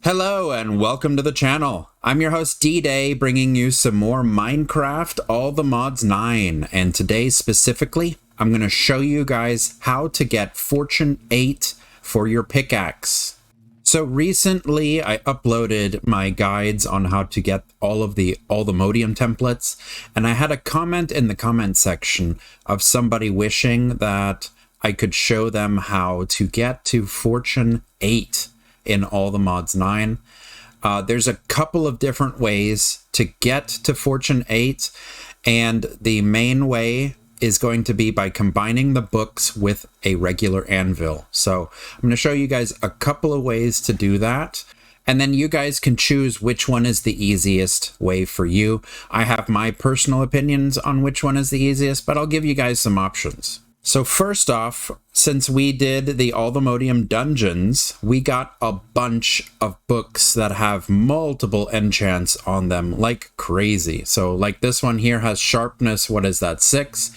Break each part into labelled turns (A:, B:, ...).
A: Hello and welcome to the channel. I'm your host D-Day, bringing you some more Minecraft All the Mods 9. And today specifically, I'm going to show you guys how to get Fortune 8 for your pickaxe. So recently I uploaded my guides on how to get all the modium templates, and I had a comment in the comment section of somebody wishing that I could show them how to get to Fortune 8 in All the Mods 9. There's a couple of different ways to get to Fortune 8, and the main way is going to be by combining the books with a regular anvil. So I'm going to show you guys a couple of ways to do that, and then you guys can choose which one is the easiest way for you. I have my personal opinions on which one is the easiest, but I'll give you guys some options. So first off, since we did the All the Modium dungeons, we got a bunch of books that have multiple enchants on them like crazy. So like this one here has sharpness, what is that, 6?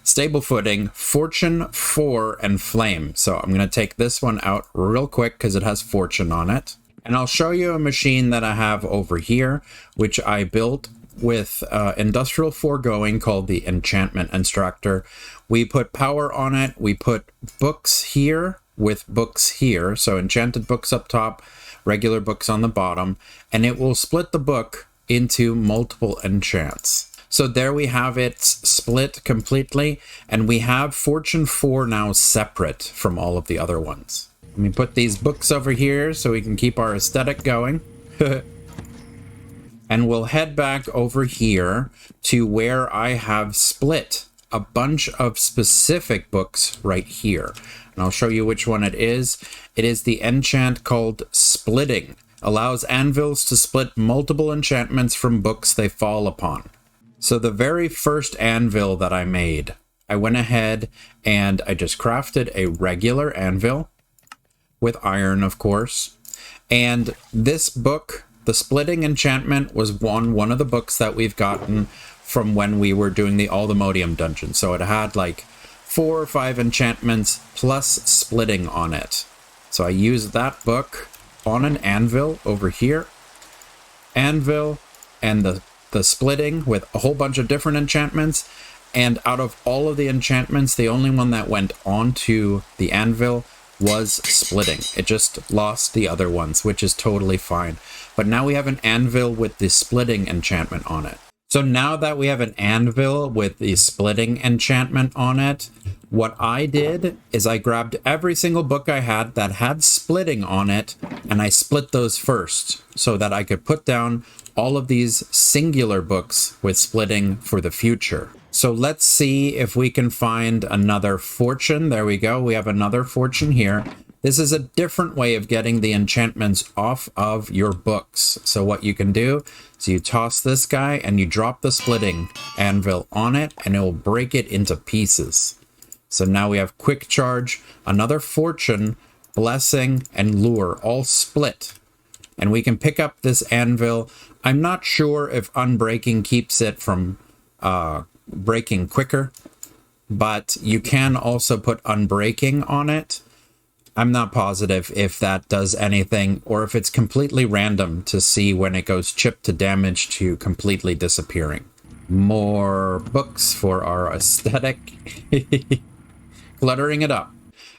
A: Stable footing, fortune 4, and flame. So I'm going to take this one out real quick because it has fortune on it. And I'll show you a machine that I have over here, which I built with industrial foregoing, called the enchantment extractor. We put power on it, we put books here with books here, so enchanted books up top, regular books on the bottom, and it will split the book into multiple enchants. So there we have it split completely, and we have Fortune 4 now separate from all of the other ones. Let me put these books over here so we can keep our aesthetic going. And we'll head back over here to where I have split a bunch of specific books right here. And I'll show you which one it is. It is the enchant called Splitting. Allows anvils to split multiple enchantments from books they fall upon. So the very first anvil that I made, I went ahead and I just crafted a regular anvil with iron, of course. And this book, the Splitting enchantment, was one of the books that we've gotten from when we were doing the All the Modium dungeon. So it had like 4 or 5 enchantments plus splitting on it. So I used that book on an anvil over here. Anvil and the splitting with a whole bunch of different enchantments. And out of all of the enchantments, the only one that went onto the anvil was splitting. It just lost the other ones, which is totally fine. But now we have an anvil with the splitting enchantment on it. So now that we have an anvil with the splitting enchantment on it, what I did is I grabbed every single book I had that had splitting on it, and I split those first so that I could put down all of these singular books with splitting for the future. So let's see if we can find another fortune. There we go. We have another fortune here. This is a different way of getting the enchantments off of your books. So what you can do is you toss this guy and you drop the splitting anvil on it, and it will break it into pieces. So now we have quick charge, another fortune, blessing, and lure all split. And we can pick up this anvil. I'm not sure if unbreaking keeps it from breaking quicker, but you can also put unbreaking on it. I'm not positive if that does anything, or if it's completely random to see when it goes chip to damage to completely disappearing. More books for our aesthetic. Cluttering it up.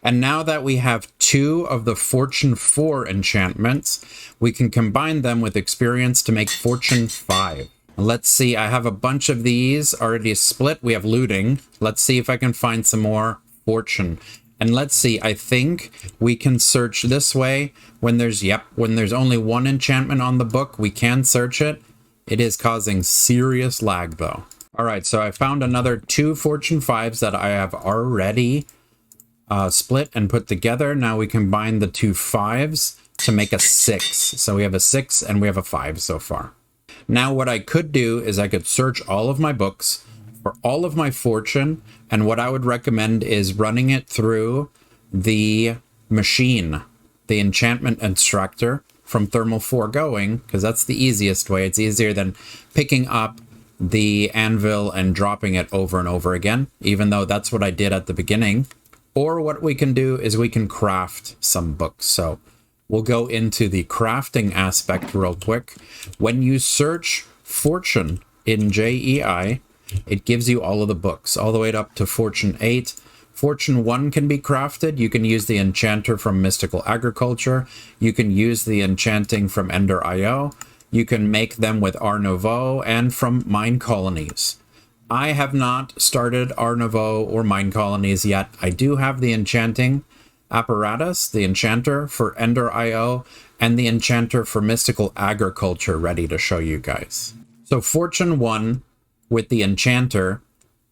A: And now that we have 2 of the Fortune 4 enchantments, we can combine them with experience to make Fortune 5. Let's see, I have a bunch of these already split. We have looting. Let's see if I can find some more fortune. And let's see, I think we can search this way when there's only one enchantment on the book. We can search it. It is causing serious lag though. All right, so I found another 2 Fortune 5s that I have already split and put together. Now we combine the 2 5s to make a 6. So we have a 6 and we have a 5 so far. Now what I could do is I could search all of my books for all of my fortune, and what I would recommend is running it through the machine, the enchantment extractor from thermal foregoing, because that's the easiest way. It's easier than picking up the anvil and dropping it over and over again, even though that's what I did at the beginning. Or what we can do is we can craft some books. So we'll go into the crafting aspect real quick. When you search Fortune in JEI, it gives you all of the books, all the way up to Fortune 8. Fortune 1 can be crafted. You can use the enchanter from Mystical Agriculture. You can use the enchanting from Ender IO. You can make them with Art Nouveau and from Mine Colonies. I have not started Art Nouveau or Mine Colonies yet. I do have the enchanting apparatus, the enchanter for Ender IO, and the enchanter for Mystical Agriculture ready to show you guys. So Fortune 1 with the enchanter,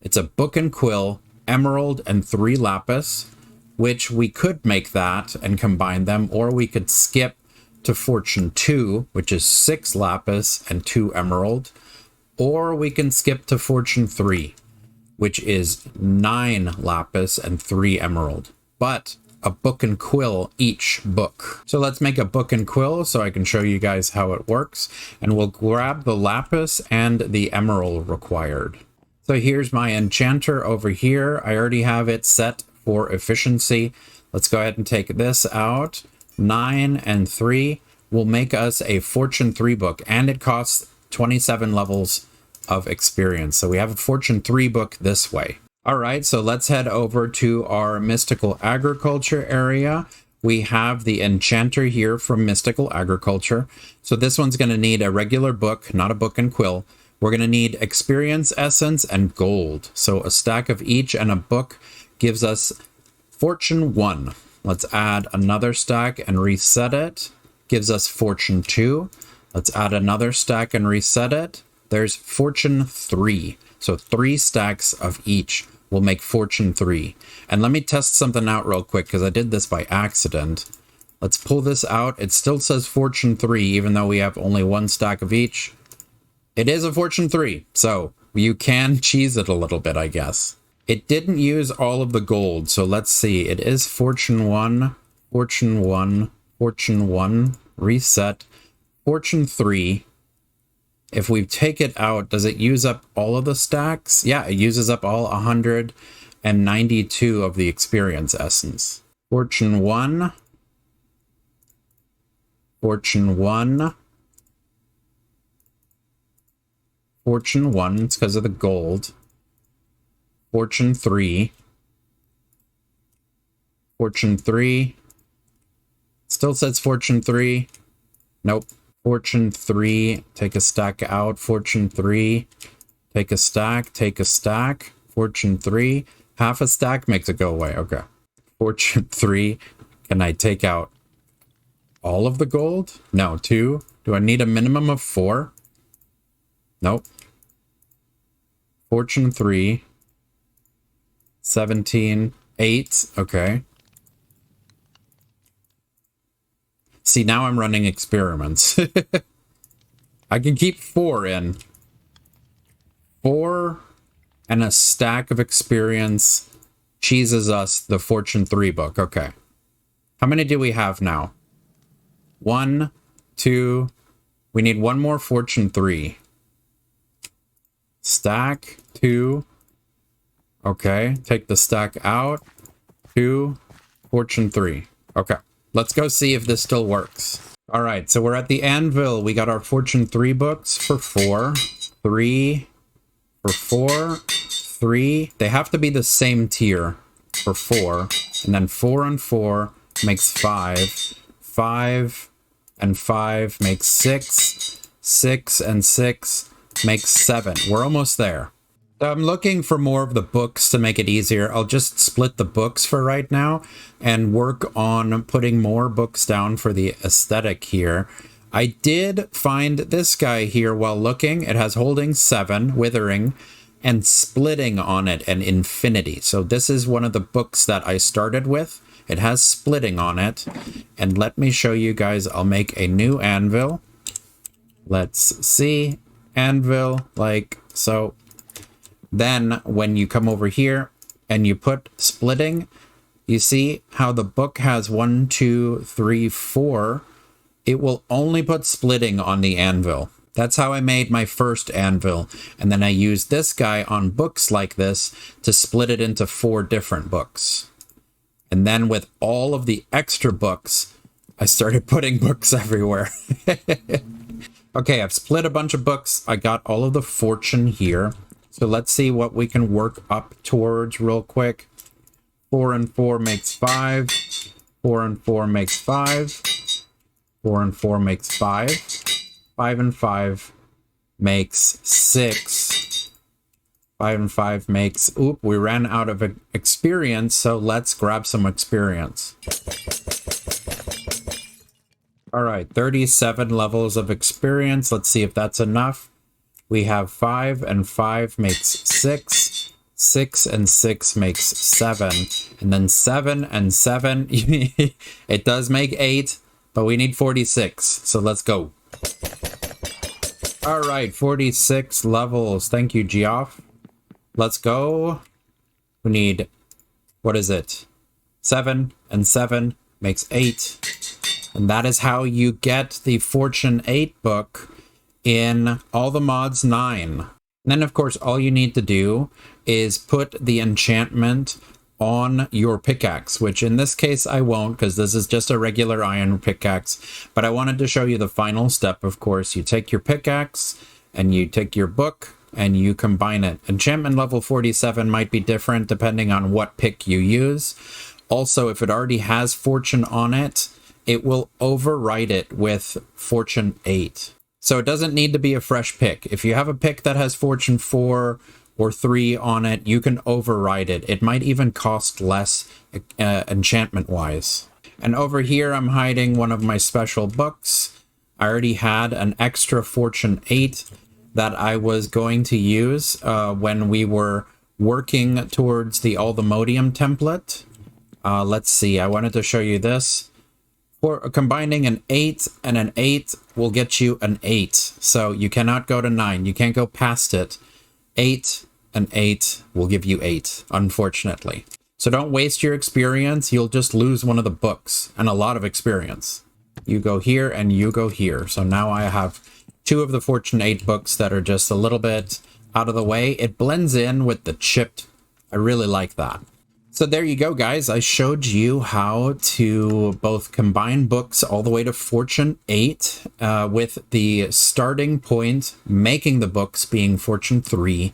A: it's a book and quill, emerald, and 3 lapis, which we could make that and combine them, or we could skip to Fortune 2, which is 6 lapis and 2 emerald, or we can skip to Fortune 3, which is 9 lapis and 3 emerald, but a book and quill each book. So let's make a book and quill so I can show you guys how it works, and we'll grab the lapis and the emerald required. So here's my enchanter over here. I already have it set for efficiency. Let's go ahead and take this out. 9 and 3 will make us a Fortune 3 book, and it costs 27 levels of experience. So we have a Fortune 3 book this way. All right, so let's head over to our Mystical Agriculture area. We have the enchanter here from Mystical Agriculture. So this one's going to need a regular book, not a book and quill. We're going to need experience essence and gold. So a stack of each and a book gives us Fortune 1. Let's add another stack and reset it. Gives us Fortune 2. Let's add another stack and reset it. There's Fortune 3. So 3 stacks of each will make Fortune 3. And let me test something out real quick because I did this by accident. Let's pull this out. It still says Fortune 3 even though we have only 1 stack of each. It is a Fortune 3, so you can cheese it a little bit, I guess. It didn't use all of the gold, so let's see. It is Fortune 1, Fortune 1, Fortune 1, reset, Fortune 3. If we take it out, does it use up all of the stacks? Yeah, it uses up all 192 of the experience essence. Fortune 1, Fortune 1, Fortune 1, it's because of the gold. Fortune 3. Fortune 3. Still says Fortune 3. Nope. Fortune 3. Take a stack out. Fortune 3. Take a stack. Take a stack. Fortune 3. Half a stack makes it go away. Okay. Fortune 3. Can I take out all of the gold? No. 2. Do I need a minimum of 4? Nope. Fortune 3. 17. 8. Okay. See, now I'm running experiments. I can keep 4 in. 4 and a stack of experience cheeses us the Fortune 3 book. Okay. How many do we have now? 1, 2. We need 1 more Fortune 3. Stack 2. Okay, take the stack out. 2, Fortune 3. Okay, let's go see if this still works. All right, so we're at the anvil. We got our Fortune 3 books for 4. 3 for 4. 3. They have to be the same tier for 4. And then 4 and 4 makes 5. 5 and 5 makes 6. 6 and 6 makes 7. We're almost there. So I'm looking for more of the books to make it easier. I'll just split the books for right now and work on putting more books down for the aesthetic here. I did find this guy here while looking. It has holding 7, withering, and splitting on it, and infinity. So this is one of the books that I started with. It has splitting on it. And let me show you guys. I'll make a new anvil. Let's see. Anvil, like so. Then when you come over here and you put splitting, you see how the book has 1, 2, 3, 4. It will only put splitting on the anvil. That's how I made my first anvil. And then I used this guy on books like this to split it into 4 different books. And then with all of the extra books, I started putting books everywhere. Okay, I've split a bunch of books. I got all of the fortune here. So let's see what we can work up towards real quick. 4 and 4 makes 5. 4 and 4 makes 5. 4 and 4 makes 5. 5 and 5 makes 6. 5 and 5 makes... Oop, we ran out of experience, so let's grab some experience. Alright, 37 levels of experience. Let's see if that's enough. We have 5 and 5 makes 6. 6 and 6 makes 7. And then 7 and 7, it does make 8, but we need 46. So let's go. Alright, 46 levels. Thank you, Geoff. Let's go. We need, what is it? 7 and 7 makes 8. And that is how you get the Fortune 8 book in All the Mods 9. And then, of course, all you need to do is put the enchantment on your pickaxe, which in this case I won't, because this is just a regular iron pickaxe. But I wanted to show you the final step, of course. You take your pickaxe and you take your book and you combine it. Enchantment level 47 might be different depending on what pick you use. Also, if it already has Fortune on it, it will overwrite it with Fortune 8. So it doesn't need to be a fresh pick. If you have a pick that has Fortune 4 or 3 on it, you can override it. It might even cost less enchantment-wise. And over here, I'm hiding one of my special books. I already had an extra Fortune 8 that I was going to use when we were working towards the Aldemodium template. Let's see, I wanted to show you this. For combining an 8 and an 8 will get you an 8. So you cannot go to 9. You can't go past it. 8 and 8 will give you 8, unfortunately. So don't waste your experience. You'll just lose one of the books and a lot of experience. You go here and you go here. So now I have 2 of the Fortune 8 books that are just a little bit out of the way. It blends in with the chipped. I really like that. So there you go, guys. I showed you how to both combine books all the way to Fortune 8 with the starting point, making the books being Fortune 3.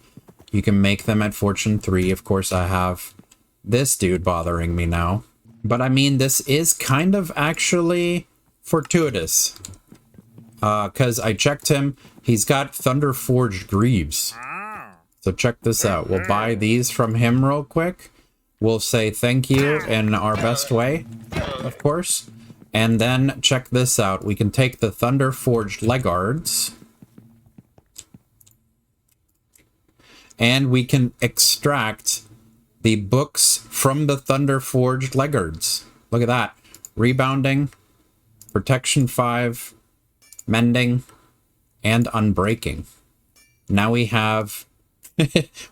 A: You can make them at Fortune 3. Of course, I have this dude bothering me now. But I mean, this is kind of actually fortuitous. Because I checked him. He's got Thunder Forged Greaves. So check this out. We'll buy these from him real quick. We'll say thank you in our best way, of course. And then check this out. We can take the Thunder Forged Legards. And we can extract the books from the Thunder Forged Legards. Look at that. Rebounding, Protection 5, Mending, and Unbreaking. Now we have...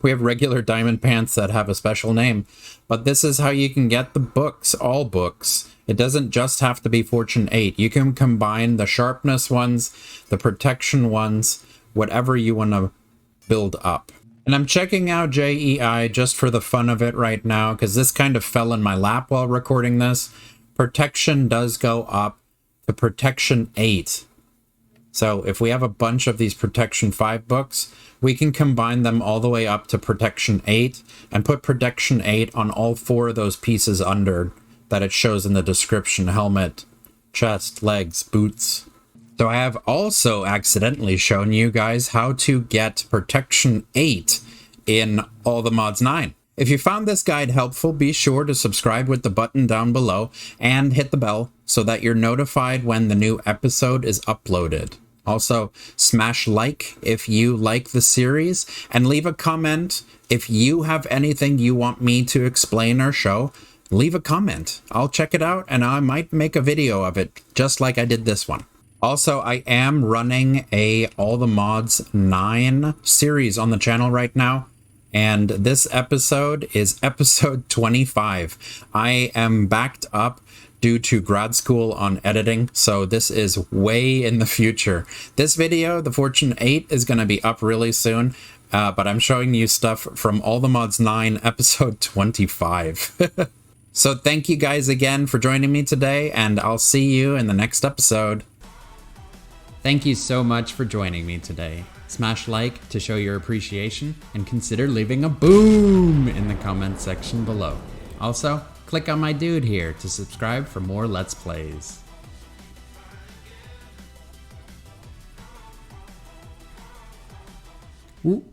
A: we have regular diamond pants that have a special name, but this is how you can get the books, all books. It doesn't just have to be Fortune 8. You can combine the sharpness ones, the protection ones, whatever you want to build up. And I'm checking out JEI just for the fun of it right now, because this kind of fell in my lap while recording this. Protection does go up to Protection 8. So if we have a bunch of these Protection 5 books, we can combine them all the way up to Protection 8 and put Protection 8 on all 4 of those pieces under that it shows in the description: helmet, chest, legs, boots. So I have also accidentally shown you guys how to get Protection 8 in All the Mods 9. If you found this guide helpful, be sure to subscribe with the button down below and hit the bell so that you're notified when the new episode is uploaded. Also, smash like if you like the series, and leave a comment if you have anything you want me to explain or show. Leave a comment. I'll check it out and I might make a video of it, just like I did this one. Also, I am running a All the Mods 9 series on the channel right now, and this episode is episode 25. I am backed up due to grad school on editing, so this is way in the future. This video, the Fortune 8, is going to be up really soon, but I'm showing you stuff from All the Mods 9 episode 25. So thank you guys again for joining me today, and I'll see you in the next episode. Thank you so much for joining me today. Smash like to show your appreciation, and consider leaving a boom in the comment section below. Also, click on my dude here to subscribe for more Let's Plays. Ooh.